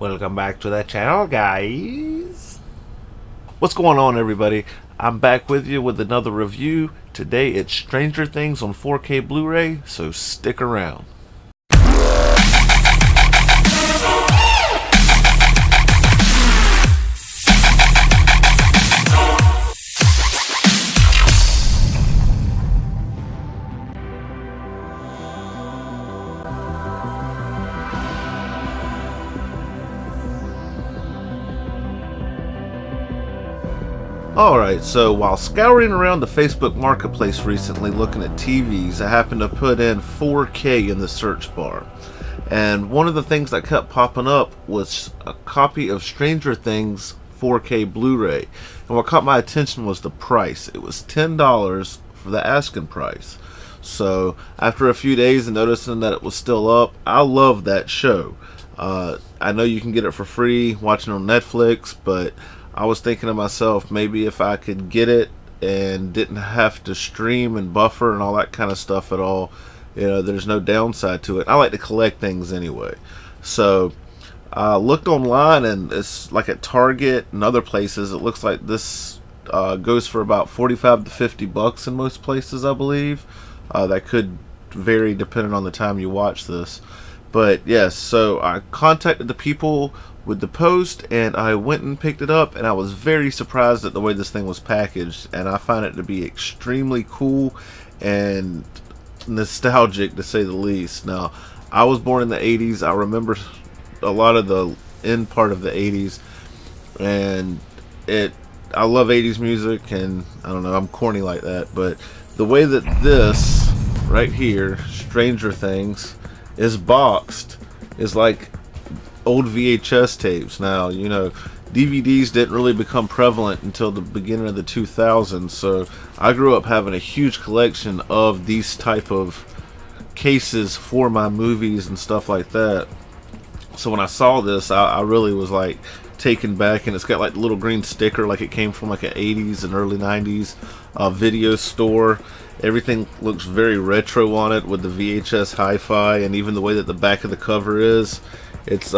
Welcome back to the channel, guys. What's going on, everybody? I'm back with you with another review. Today it's Stranger Things on 4K Blu-ray, so stick around. Alright, so while scouring around the Facebook Marketplace recently looking at TVs, I happened to put in 4K in the search bar. And one of the things that kept popping up was a copy of Stranger Things 4K Blu-ray. And what caught my attention was the price. It was $10 for the asking price. So after a few days and noticing that it was still up, I love that show. I know you can get it for free watching on Netflix, but I was thinking to myself, maybe if I could get it and didn't have to stream and buffer and all that kind of stuff at all, you know, there's no downside to it. I like to collect things anyway. So I looked online, and it's like at Target and other places, it looks like this goes for about 45 to 50 bucks in most places, I believe. That could vary depending on the time you watch this. But yes, so I contacted the people with the post, and I went and picked it up, and I was very surprised at the way this thing was packaged, and I find it to be extremely cool and nostalgic, to say the least. Now, I was born in the 80s. I remember a lot of the end part of the 80s, and I love 80s music, and I don't know, I'm corny like that, but the way that this right here, Stranger Things, is boxed is like old VHS tapes. Now, you know, DVDs didn't really become prevalent until the beginning of the 2000s, so I grew up having a huge collection of these type of cases for my movies and stuff like that. So when I saw this, I really was like taken back, and it's got like the little green sticker like it came from like an 80s and early 90s video store. Everything looks very retro on it with the VHS hi-fi, and even the way that the back of the cover is. It's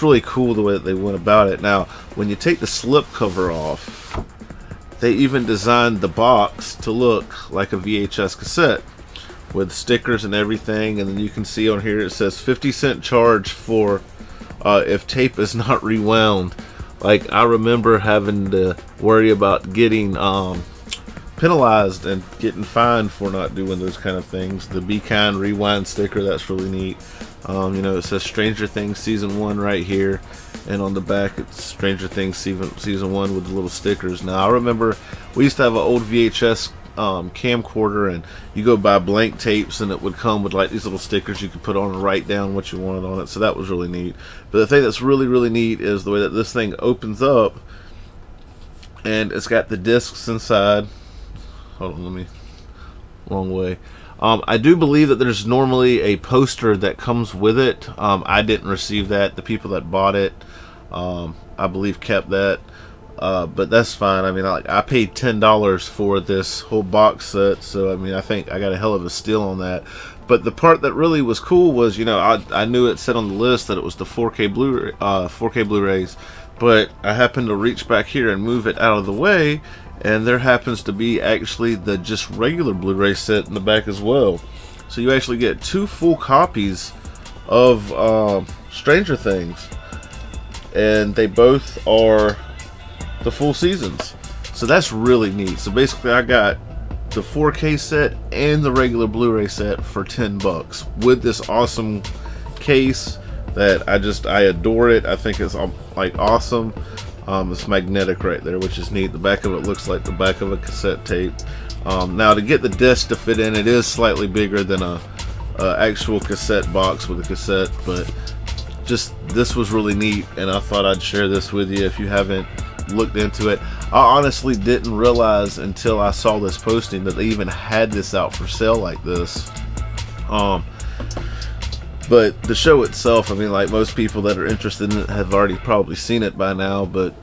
really cool the way that they went about it. Now, when you take the slip cover off, they even designed the box to look like a VHS cassette with stickers and everything. And then you can see on here it says 50-cent charge for if tape is not rewound. Like, I remember having to worry about getting penalized and getting fined for not doing those kind of things. The Be Kind rewind sticker, that's really neat. You know, it says Stranger Things Season 1 right here, and on the back it's Stranger Things Season 1 with the little stickers. Now, I remember we used to have an old VHS camcorder, and you go buy blank tapes, and it would come with like these little stickers you could put on and write down what you wanted on it, so that was really neat. But the thing that's really neat is the way that this thing opens up, and it's got the discs inside. Hold on, let me, wrong way. I do believe that there's normally a poster that comes with it. I didn't receive that. The people that bought it, I believe, kept that. But that's fine. I mean, I paid $10 for this whole box set, so I mean, I think I got a hell of a steal on that. But the part that really was cool was, you know, I knew it said on the list that it was the 4K Blu-ray, 4K Blu-rays, but I happened to reach back here and move it out of the way, and there happens to be actually the just regular Blu-ray set in the back as well. So you actually get two full copies of Stranger Things, and they both are the full seasons. So that's really neat. So basically I got the 4K set and the regular Blu-ray set for 10 bucks with this awesome case that I adore it. I think it's like awesome. It's magnetic right there, which is neat. The back of it looks like the back of a cassette tape. Now, to get the disc to fit in, it is slightly bigger than a actual cassette box with a cassette, but just this was really neat, and I thought I'd share this with you if you haven't looked into it. I honestly didn't realize until I saw this posting that they even had this out for sale like this. But the show itself, I mean, like most people that are interested in it have already probably seen it by now, but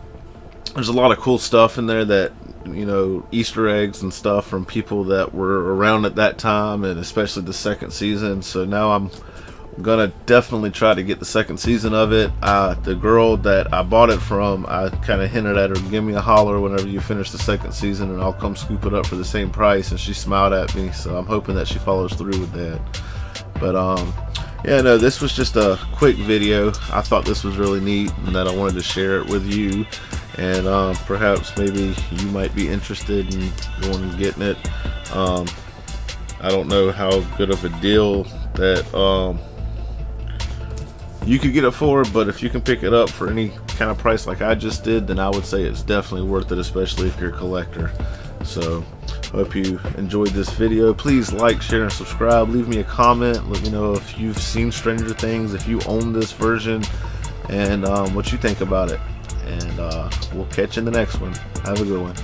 there's a lot of cool stuff in there that, you know, Easter eggs and stuff from people that were around at that time, and especially the second season. So now I'm I'm gonna definitely try to get the second season of it. The girl that I bought it from, I kind of hinted at her, give me a holler whenever you finish the second season and I'll come scoop it up for the same price, and she smiled at me, so I'm hoping that she follows through with that. But yeah, no, this was just a quick video. I thought this was really neat and that I wanted to share it with you, and perhaps maybe you might be interested in going and getting it. I don't know how good of a deal that you could get it for, but if you can pick it up for any kind of price like I just did, then I would say it's definitely worth it, especially if you're a collector. So hope you enjoyed this video. Please like, share, and subscribe. Leave me a comment. Let me know if you've seen Stranger Things, if you own this version, and what you think about it. And we'll catch you in the next one. Have a good one.